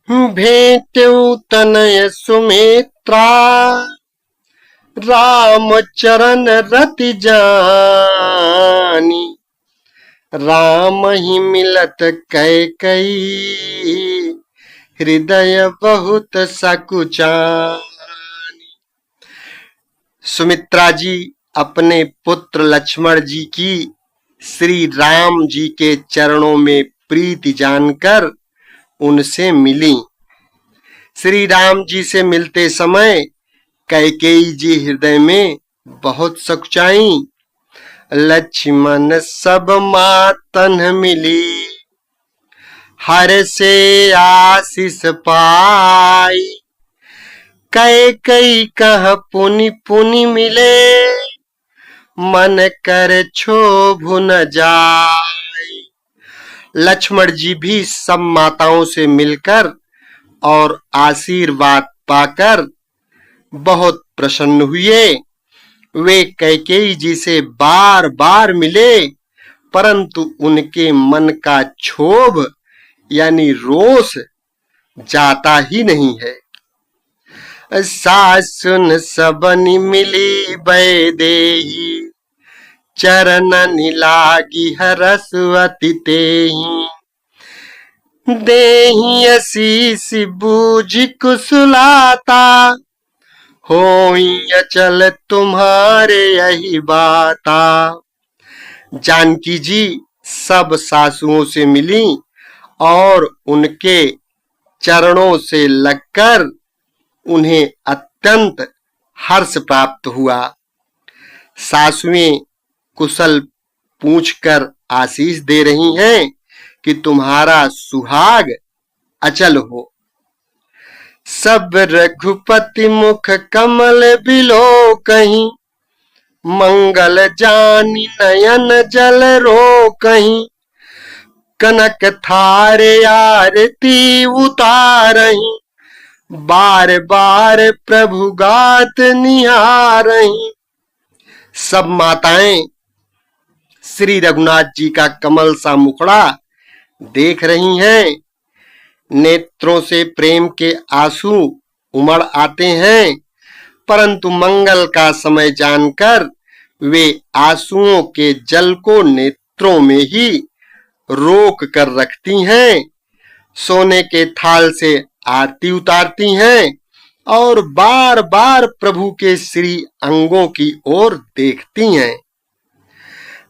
भेंट्यौ तनय सुमित्रा राम चरण रति जानी। राम ही मिलत कैकई हृदय बहुत सकुचानी। सुमित्रा जी अपने पुत्र लक्ष्मण जी की श्री राम जी के चरणों में प्रीति जानकर उनसे मिली। श्री राम जी से मिलते समय कैकेयी जी हृदय में बहुत सकुचाई। लक्ष्मण सब मातन मिली हर से आशीष पाई। कैकेयी कह पुनि पुनि मिले मन कर क्षोभ न जाय। लक्ष्मण जी भी सब माताओं से मिलकर और आशीर्वाद पाकर बहुत प्रसन्न हुए। वे कैकेयी जी से बार बार मिले, परंतु उनके मन का क्षोभ यानी रोष जाता ही नहीं है। सासुन सबनि मिली बैदेही चरणन लागी हरस अति तेहि। देहि असीस बूझ कुशलाता होई अचल तुम्हारे यही बाता। जानकी जी सब सासुओं से मिली और उनके चरणों से लगकर उन्हें अत्यंत हर्ष प्राप्त हुआ। सासुएं कुशल पूछकर आशीष दे रही हैं कि तुम्हारा सुहाग अचल हो। सब रघुपति मुख कमल बिलो कहीं मंगल जानी नयन जल रो कहीं। कनक थारे आरती उतारही बार बार प्रभु गात निहारही। सब माताएं श्री रघुनाथ जी का कमल सा मुखड़ा देख रही हैं। नेत्रों से प्रेम के आंसू उमड़ आते हैं, परंतु मंगल का समय जानकर वे आंसुओं के जल को नेत्रों में ही रोक कर रखती हैं। सोने के थाल से आरती उतारती हैं और बार बार प्रभु के श्री अंगों की ओर देखती हैं।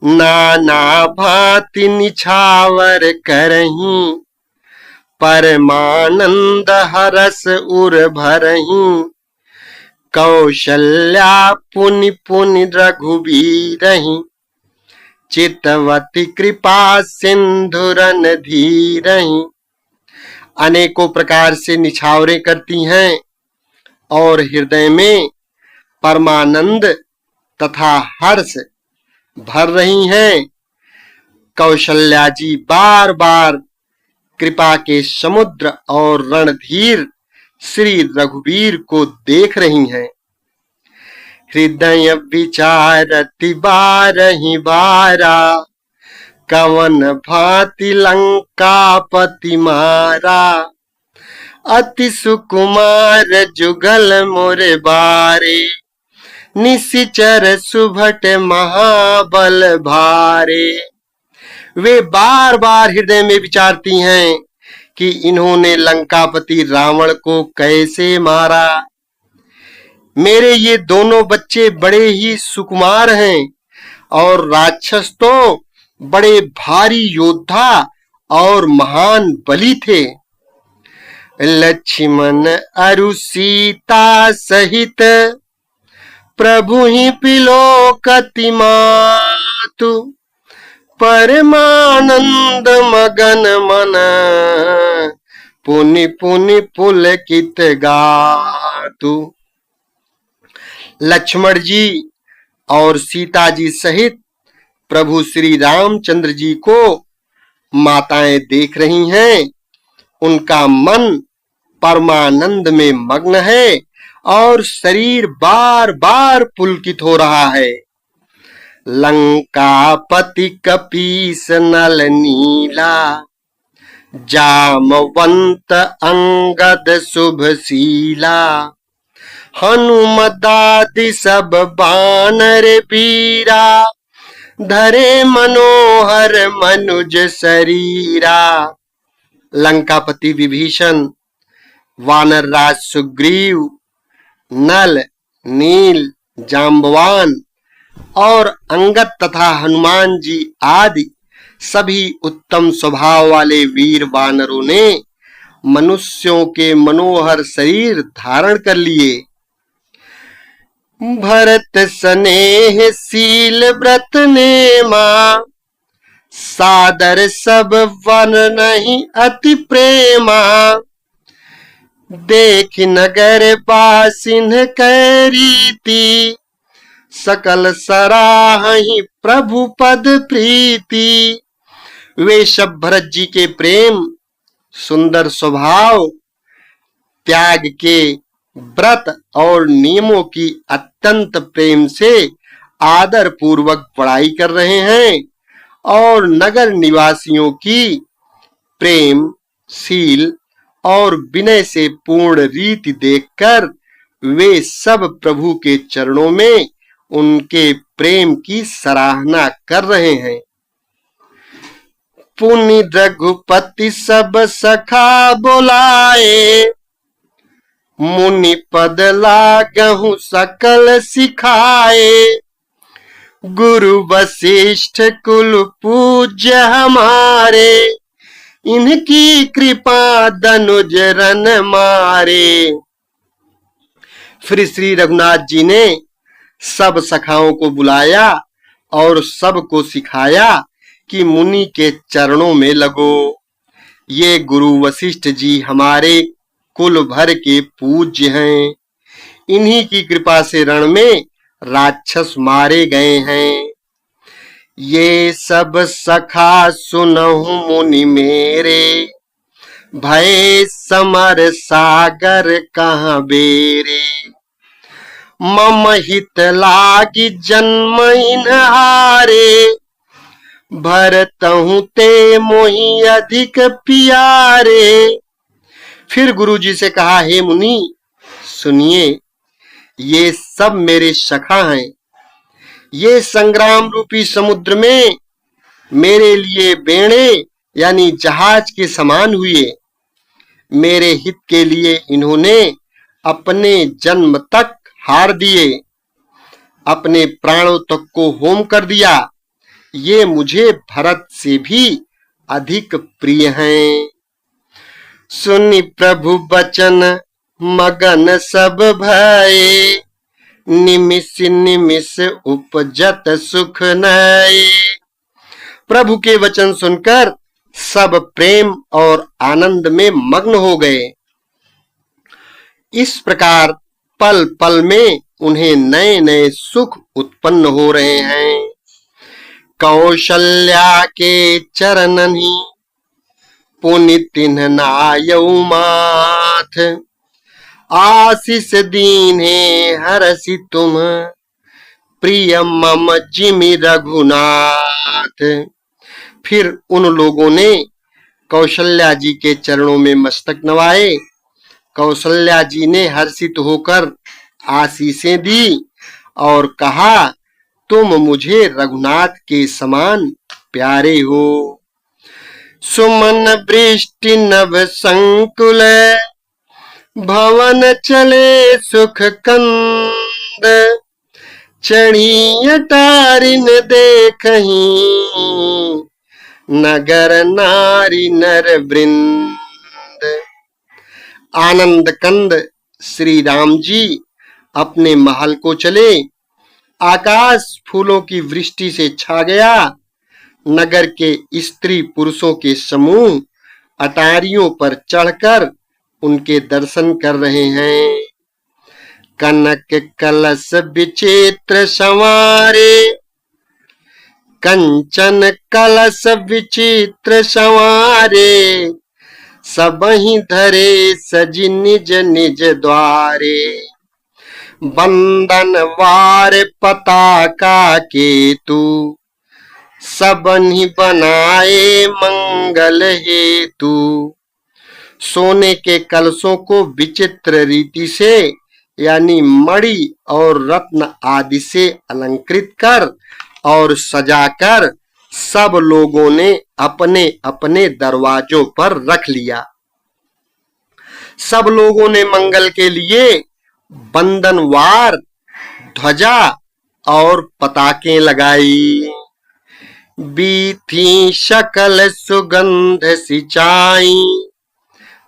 नाना भांति निछावर करहीं परमानंद हरस उर भरहीं। कौशल्या पुनि पुनि रघुबीरहीं चितवती कृपा सिंधुरन धीरहीं। अनेकों प्रकार से निछावरें करती हैं और हृदय में परमानंद तथा हर्ष भर रही हैं। कौशल्या जी बार बार कृपा के समुद्र और रणधीर श्री रघुवीर को देख रही हैं। हृदय विचारति बारहि बारा कवन भांति लंकापति मारा। अति सुकुमार जुगल मोरे बारे निशिचर सुभट महाबल भारे। वे बार बार हृदय में विचारती हैं कि इन्होंने लंकापति रावण को कैसे मारा। मेरे ये दोनों बच्चे बड़े ही सुकुमार हैं और राक्षस तो बड़े भारी योद्धा और महान बली थे। लक्ष्मण अरु सीता सहित प्रभु ही पिलोकति मातु। परमानंद मगन मन पुनि पुनि पुलकित गातु। लक्ष्मण जी और सीता जी सहित प्रभु श्री रामचंद्र जी को माताएं देख रही हैं। उनका मन परमानंद में मग्न है और शरीर बार बार पुलकित हो रहा है। लंकापति कपीस नल नीला जामवंत अंगद शुभशीला, हनुमदादि सब बानर वीरा, धरे मनोहर मनुज शरीरा। लंकापति विभीषण, वानर राज सुग्रीव, नल, नील, जाम्बवान और अंगद तथा हनुमान जी आदि सभी उत्तम स्वभाव वाले वीर वानरों ने मनुष्यों के मनोहर शरीर धारण कर लिए। भरत स्नेह शील व्रत नेमा, सादर सब वन नहीं अति प्रेमा, देख नगर बासिन कै रीति, सकल सराहि प्रभु पद प्रीति। वे सब भरत जी के प्रेम, सुंदर स्वभाव, त्याग के व्रत और नियमों की अत्यंत प्रेम से आदर पूर्वक बड़ाई कर रहे हैं और नगर निवासियों की प्रेम, शील और विनय से पूर्ण रीति देखकर वे सब प्रभु के चरणों में उनके प्रेम की सराहना कर रहे हैं। पुनि रघुपति सब सखा बोलाए, मुनि पद लागहु सकल सिखाए, गुरु वशिष्ठ कुल पूज्य हमारे, इनकी कृपा दनुज रन मारे। फिर श्री रघुनाथ जी ने सब सखाओं को बुलाया और सबको सिखाया कि मुनि के चरणों में लगो। ये गुरु वशिष्ठ जी हमारे कुल भर के पूज्य हैं। इन्हीं की कृपा से रण में राक्षस मारे गए हैं। ये सब सखा सुनहु मुनि मेरे, भय समर सागर कहाँ बेरे, मम हित लागी जन्म इन्हारे, भरतहु ते मोहि अधिक प्यारे। फिर गुरु जी से कहा, हे मुनि सुनिए, ये सब मेरे सखा हैं। ये संग्राम रूपी समुद्र में मेरे लिए बेड़े यानी जहाज के समान हुए। मेरे हित के लिए इन्होंने अपने जन्म तक हार दिए, अपने प्राणों तक को होम कर दिया। ये मुझे भरत से भी अधिक प्रिय हैं। सुनि प्रभु बचन मगन सब भये, निमिष निमिष उपजत सुख नये। प्रभु के वचन सुनकर सब प्रेम और आनंद में मग्न हो गए। इस प्रकार पल पल में उन्हें नए नए सुख उत्पन्न हो रहे हैं। कौशल्या के चरणनि पुनि तिन्ह नायउ माथ, आशीष दीन्हे हरसि तुम प्रिय मम जिमि रघुनाथ। फिर उन लोगों ने कौशल्या जी के चरणों में मस्तक नवाए। कौशल्या जी ने हर्षित होकर आशीषें दी और कहा, तुम मुझे रघुनाथ के समान प्यारे हो। सुमन वृष्टि नभ संकुल, भवन चले सुख कंद, चढ़ी अटारिन देखहीं, नगर नारी नर वृंद। आनंद कंद श्री राम जी अपने महल को चले। आकाश फूलों की वृष्टि से छा गया। नगर के स्त्री पुरुषों के समूह अटारियों पर चढ़कर उनके दर्शन कर रहे हैं। कनक कलश विचित्र संवारे, कंचन कलश विचित्र संवारे, सबहि धरे सजी निज निज द्वारे। बंदन वार पताका केतु, सबनि बनाए मंगल हेतु। सोने के कलशों को विचित्र रीति से यानी मणि और रत्न आदि से अलंकृत कर और सजाकर सब लोगों ने अपने अपने दरवाजों पर रख लिया। सब लोगों ने मंगल के लिए बंधनवार ध्वजा और पताके लगाई। बीथी शकल सुगंध सिंचाई,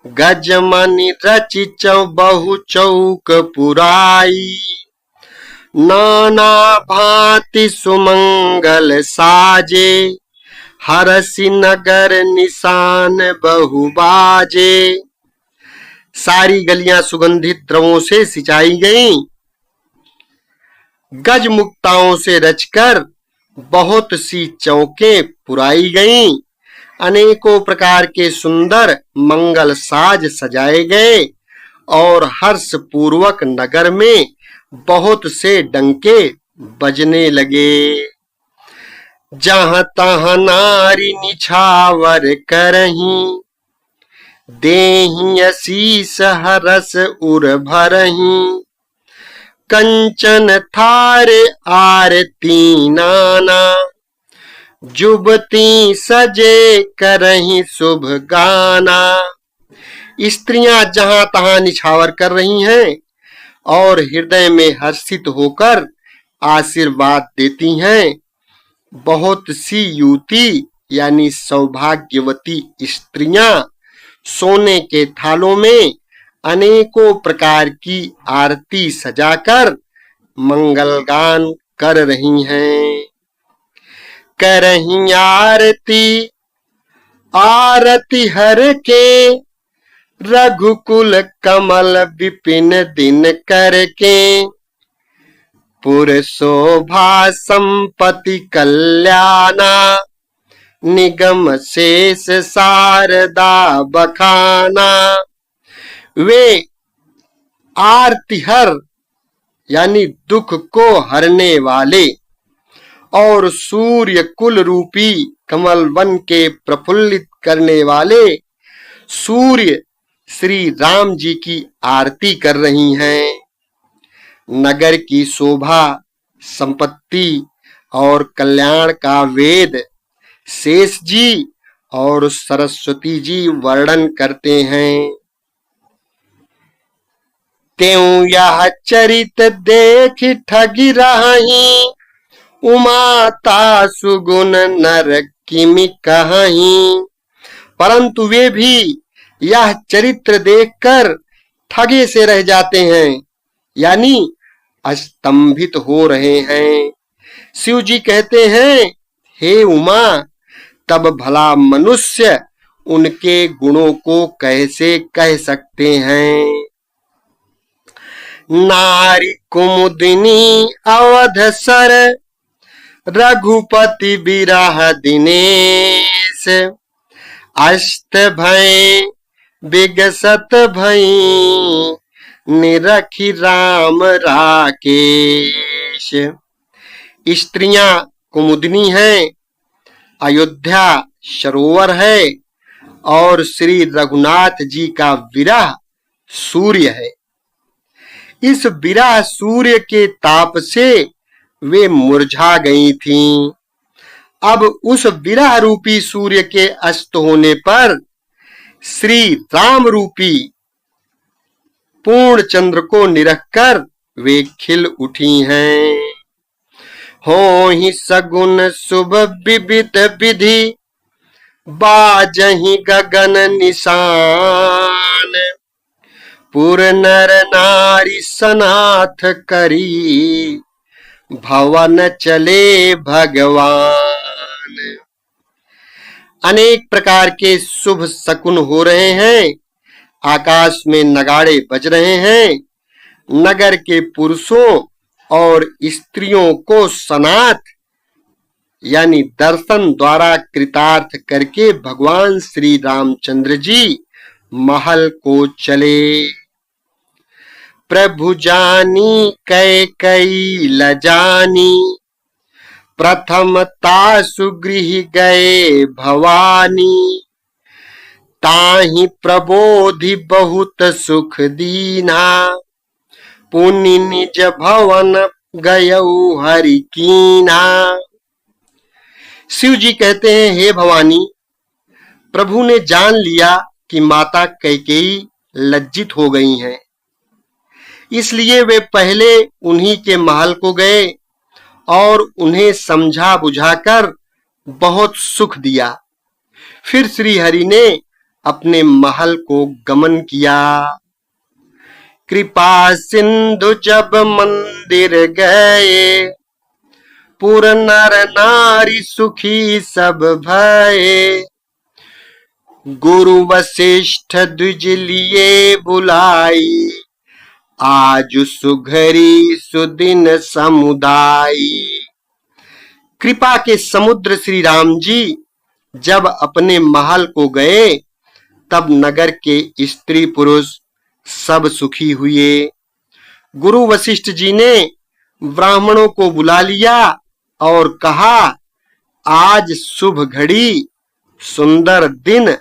गजमनि रचि बहु चौक पुराई। नाना भांति सुमंगल साजे, हरसि नगर निशान बहु बाजे। सारी गलियां सुगंधित द्रवों से सिंचाई गईं। गज मुक्ताओं से रचकर बहुत सी चौकें पुराई गईं। अनेकों प्रकार के सुंदर मंगल साज सजाए गए और हर्ष पूर्वक नगर में बहुत से डंके बजने लगे। जहां तहां नारी निछावर करहीं, देहि असीस हरस उर भरहीं। कंचन थारे आरती नाना, जुबती सजे करहीं शुभ गाना। स्त्रियां जहां तहां निछावर कर रही हैं और हृदय में हर्षित होकर आशीर्वाद देती हैं। बहुत सी युवती यानी सौभाग्यवती स्त्रियां सोने के थालों में अनेकों प्रकार की आरती सजाकर मंगलगान कर रही हैं। करहीं आरती आरती हर के, रघुकुल कमल विपिन दिन करके। पुर शोभा संपत्ति कल्याणा, निगम शेष शारदा बखाना। वे आरतिहर यानी दुख को हरने वाले और सूर्य कुल रूपी कमल वन के प्रफुल्लित करने वाले सूर्य श्री राम जी की आरती कर रही हैं। नगर की शोभा, संपत्ति और कल्याण का वेद शेष जी और सरस्वती जी वर्णन करते हैं। त्यों यह चरित देख ठगी रही, उमाता सुगुण नर किमि कहीं। परंतु वे भी यह चरित्र देखकर ठगे से रह जाते हैं यानी स्तंभित हो रहे हैं। शिव जी कहते हैं, हे उमा, तब भला मनुष्य उनके गुणों को कैसे कह सकते हैं। नारी कुमुदिनी अवध सर, रघुपति बिरह दिनेश। अष्ट भय विगसत भई, निरखी राम राकेश। स्त्रियां कुमुदिनी हैं, अयोध्या सरोवर है और श्री रघुनाथ जी का विरह सूर्य है। इस विरह सूर्य के ताप से वे मुरझा गई थीं। अब उस विरह रूपी सूर्य के अस्त होने पर श्री राम रूपी पूर्ण चंद्र को निरखकर वे खिल उठी हैं। होहि सगुन शुभ विविध विधि, बाजहि गगन निशान। पुर नर नारी सनाथ करी, भवन चले भगवान। अनेक प्रकार के शुभ शकुन हो रहे हैं। आकाश में नगाड़े बज रहे हैं। नगर के पुरुषों और स्त्रियों को सनाथ यानी दर्शन द्वारा कृतार्थ करके भगवान श्री रामचंद्र जी महल को चले। प्रभु जानी कैकई लजानी, प्रथमता सुगृह गए भवानी, ताहि प्रबोधि बहुत सुख दीना, पुनि निज भवन गयऊ हरि कीना। शिव जी कहते हैं, हे भवानी, प्रभु ने जान लिया कि माता कैकेयी लज्जित हो गई हैं, इसलिए वे पहले उन्हीं के महल को गए और उन्हें समझा बुझाकर बहुत सुख दिया। फिर श्री हरि ने अपने महल को गमन किया। कृपा सिंधु जब मंदिर गए, पुर नर नारी सुखी सब भये, गुरु वशिष्ठ द्विज लिए बुलाई, आज सुघरी सुदिन समुदायी। कृपा के समुद्र श्री राम जी जब अपने महल को गए, तब नगर के स्त्री पुरुष सब सुखी हुए। गुरु वशिष्ठ जी ने ब्राह्मणों को बुला लिया और कहा, आज शुभ घड़ी, सुंदर दिन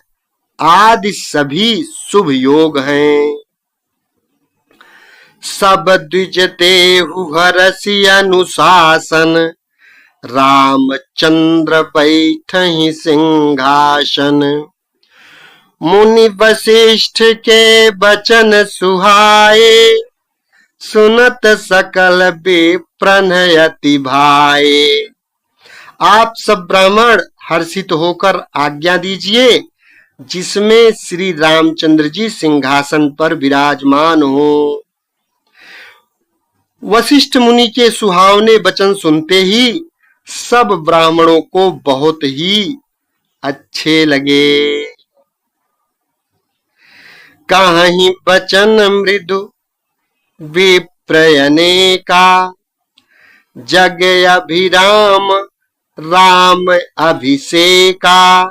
आदि सभी शुभ योग हैं। सब द्विज देहु हरसि अनुशासन, रामचंद्र बैठहि सिंहासन, मुनि वशिष्ठ के बचन सुहाए, सुनत सकल विप्रन अति भाए। आप सब ब्राह्मण हर्षित होकर आज्ञा दीजिए, जिसमें श्री रामचंद्र जी सिंहासन पर विराजमान हो। वशिष्ठ मुनि के सुहावने वचन सुनते ही सब ब्राह्मणों को बहुत ही अच्छे लगे। कहीं बचन मृदु विप्रयने का, जग अभिराम राम अभिषेका,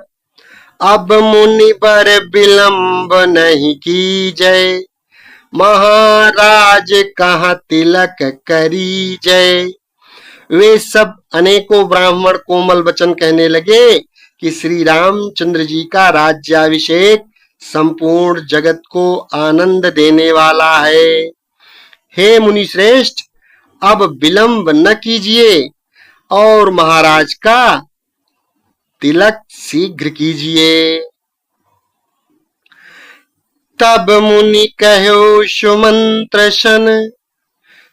अब मुनिवर विलंब नहीं कीजय, महाराज कहाँ तिलक करी जय। वे सब अनेकों ब्राह्मण कोमल वचन कहने लगे कि श्री रामचंद्र जी का राज्याभिषेक संपूर्ण जगत को आनंद देने वाला है। हे मुनि श्रेष्ठ, अब विलंब न कीजिए और महाराज का तिलक शीघ्र कीजिए। तब मुनि कहो सुमंत्र सन,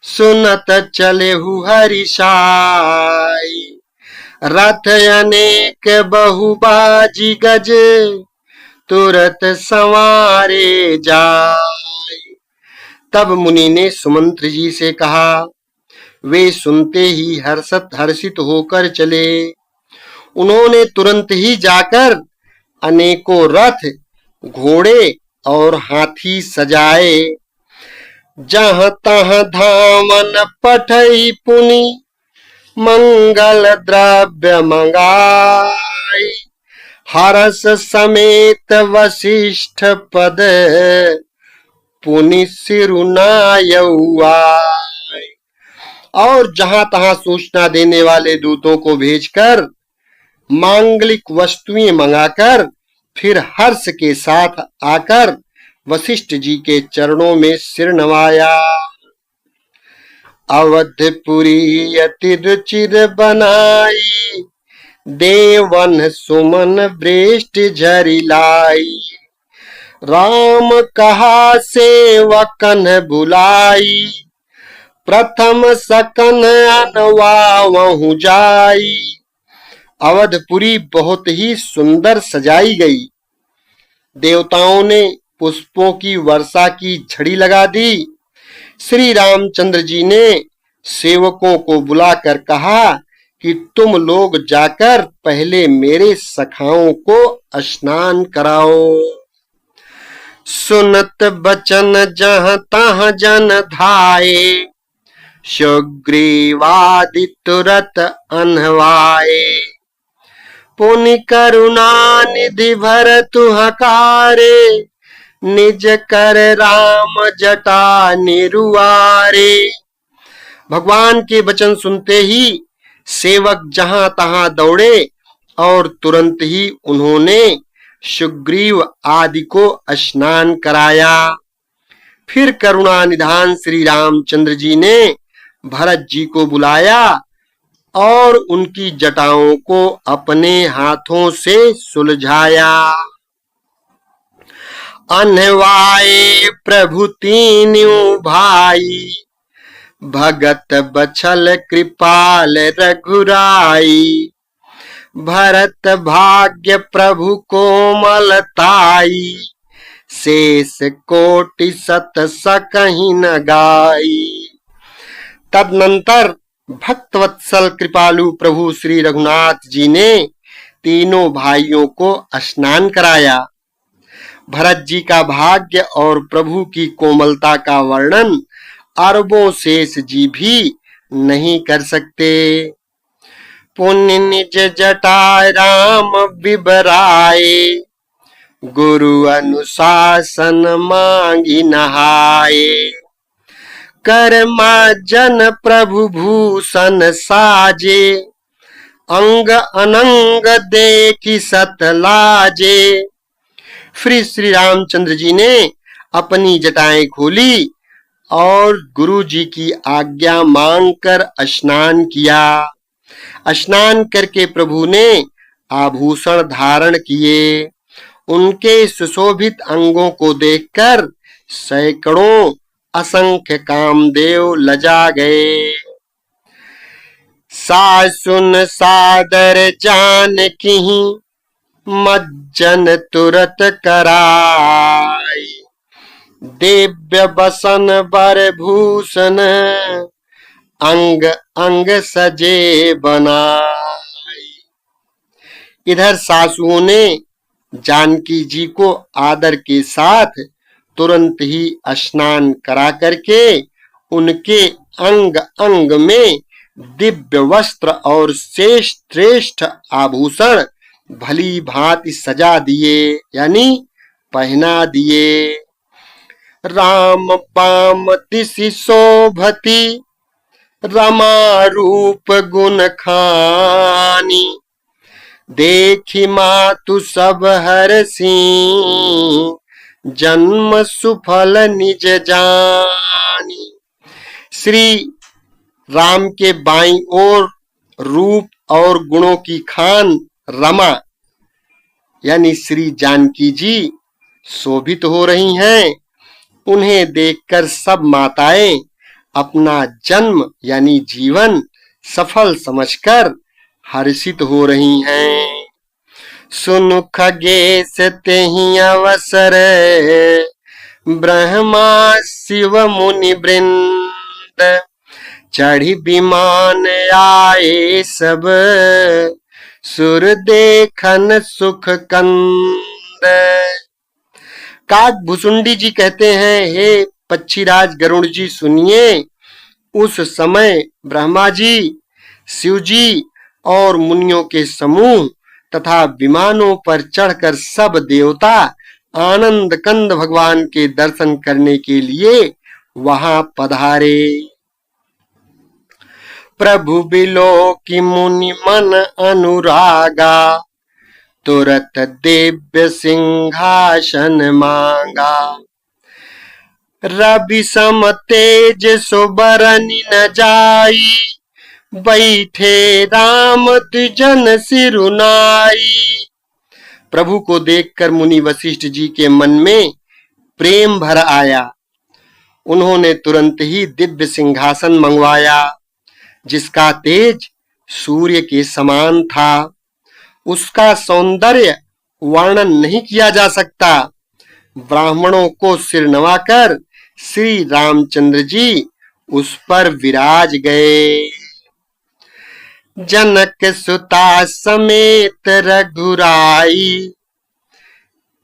सुनत चले हरिषाई, रथ अनेक बहुबाजी गज, तुरत संवारे जाय। तब मुनि ने सुमंत्र जी से कहा। वे सुनते ही हर्षित होकर चले। उन्होंने तुरंत ही जाकर अनेकों रथ, घोड़े और हाथी सजाए। जहाँ तहाँ धामन पठई पुनि, मंगल द्रव्य मंगाई, हरस समेत वशिष्ठ पद, पुनि सिरुनायऊ आए। और जहां तहां सूचना देने वाले दूतों को भेजकर मांगलिक वस्तुएं मंगाकर फिर हर्ष के साथ आकर वशिष्ठ जी के चरणों में सिर नवाया। अवधपुरी अति रुचिर बनाई, देवन सुमन वृष्टि झरी लाई, राम कहा सेवकन बुलाई, प्रथम सकन अनवावहु जाई। अवधपुरी बहुत ही सुंदर सजाई गई। देवताओं ने पुष्पों की वर्षा की झड़ी लगा दी। श्री रामचंद्र जी ने सेवकों को बुलाकर कहा कि तुम लोग जाकर पहले मेरे सखाओं को स्नान कराओ। सुनत बचन जहाँ तहाँ जन धाये, सुग्रीवादि तुरत अनवाए, पुनि करुणा निधि भरतु हकारे, निज कर राम जटा निरुआरे। भगवान के वचन सुनते ही सेवक जहां तहां दौड़े और तुरंत ही उन्होंने सुग्रीव आदि को स्नान कराया। फिर करुणा निधान श्री रामचंद्र जी ने भरत जी को बुलाया और उनकी जटाओं को अपने हाथों से सुलझाया। अन्हवाए प्रभु तीनों भाई, भगत बछल कृपाल रघुराई। भरत भाग्य प्रभु कोमलताई, शेष कोटि सत सकहि न गाई। तदनंतर भक्तवत्सल कृपालु प्रभु श्री रघुनाथ जी ने तीनों भाइयों को स्नान कराया। भरत जी का भाग्य और प्रभु की कोमलता का वर्णन अरबों शेष जी भी नहीं कर सकते। पुण्य निज जटा राम बिबराए, गुरु अनुशासन मांगी नहाए। कर्मा जन प्रभु भूषण साजे, अंग अनंग देखी सत लाजे। फिर श्री रामचंद्र जी ने अपनी जटाएं खोली और गुरु जी की आज्ञा मांगकर स्नान किया। स्नान करके प्रभु ने आभूषण धारण किए। उनके सुशोभित अंगों को देखकर सैकड़ों असंख्य कामदेव लजा गए। सासुन सादर जानकी, मज्जन तुरत कराई। दिव्य बसन बर भूषण, अंग अंग सजे बनाई। इधर सासुओं ने जानकी जी को आदर के साथ तुरंत ही स्नान करा करके उनके अंग अंग में दिव्य वस्त्र और श्रेष्ठ आभूषण भली भांति सजा दिए, यानी पहना दिए। राम पाम दिशि शोभती, रमा रूप गुण खानी। देखी मातु सब हरसी, जन्म सुफल निज जानी। श्री राम के बाईं ओर रूप और गुणों की खान रमा यानी श्री जानकी जी शोभित हो रही हैं। उन्हें देखकर सब माताएं अपना जन्म यानी जीवन सफल समझकर हर्षित हो रही हैं। सुनु खगेश तेहि अवसर, ब्रह्मा शिव मुनि वृंद। चढ़ी विमान आए सब, सुर देखन सुख कंद। काक भुसुंडी जी कहते हैं, हे पक्षीराज गरुड़ जी सुनिए। उस समय ब्रह्मा जी, शिव जी और मुनियों के समूह तथा विमानों पर चढ़कर सब देवता आनंद कंद भगवान के दर्शन करने के लिए वहां पधारे। प्रभु बिलो की मुनि मन अनुरागा, तुरत दिव्य सिंहासन मांगा। रवि सम तेज सुबरनि न जाई, बैठे राम द्विजन सिरुनाई। प्रभु को देखकर मुनि वशिष्ठ जी के मन में प्रेम भर आया। उन्होंने तुरंत ही दिव्य सिंहासन मंगवाया, जिसका तेज सूर्य के समान था। उसका सौंदर्य वर्णन नहीं किया जा सकता। ब्राह्मणों को सिर नवाकर श्री रामचंद्र जी उस पर विराज गए। जनक सुता समेत रघुराई,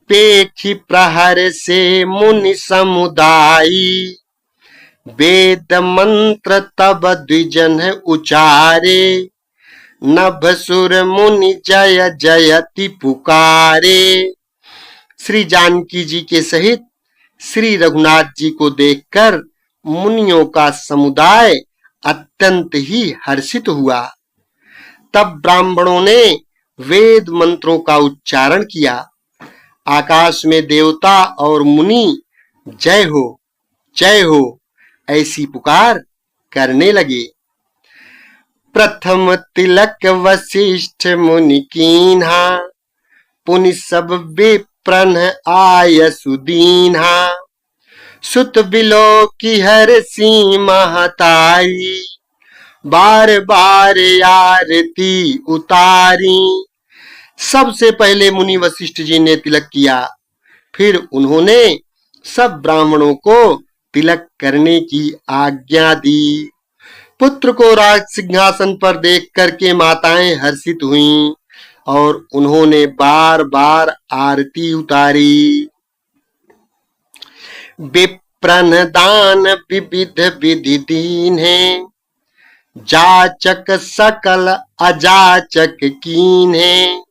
पेखी प्रहर से मुनि समुदायी। वेद मंत्र तब द्विजन उचारे, नभसुर मुनि जय जयति पुकारे। श्री जानकी जी के सहित श्री रघुनाथ जी को देखकर मुनियों का समुदाय अत्यंत ही हर्षित हुआ। तब ब्राह्मणों ने वेद मंत्रों का उच्चारण किया। आकाश में देवता और मुनि जय हो ऐसी पुकार करने लगे। प्रथम तिलक वशिष्ठ मुनि कीन्हा, पुनि सब विप्रन आय सुदीन्हा। सुत बिलो की हर सी महतारी, बार बार आरती उतारी। सबसे पहले मुनि वशिष्ठ जी ने तिलक किया, फिर उन्होंने सब ब्राह्मणों को तिलक करने की आज्ञा दी। पुत्र को राज सिंहासन पर देख करके माताएं हर्षित हुईं और उन्होंने बार बार आरती उतारी। विप्रन दान विविध विधि दीन्हे, जाचक सकल अजाचक कीन्हे।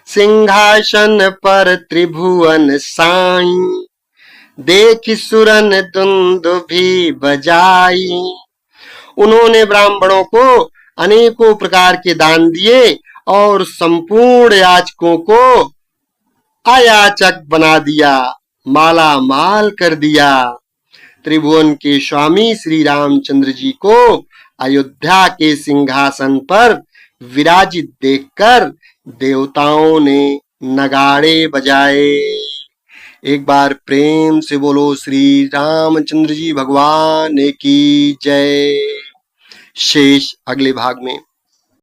सिंहासन पर त्रिभुवन साई, देख सुरन दुंदुभि बजाई। उन्होंने ब्राह्मणों को अनेकों प्रकार के दान दिए और संपूर्ण याचकों को अयाचक बना दिया, माला माल कर दिया। त्रिभुवन के स्वामी श्री रामचंद्र जी को अयोध्या के सिंहासन पर विराजित देखकर देवताओं ने नगाड़े बजाए। एक बार प्रेम से बोलो श्री रामचंद्र जी भगवान की जय। शेष अगले भाग में।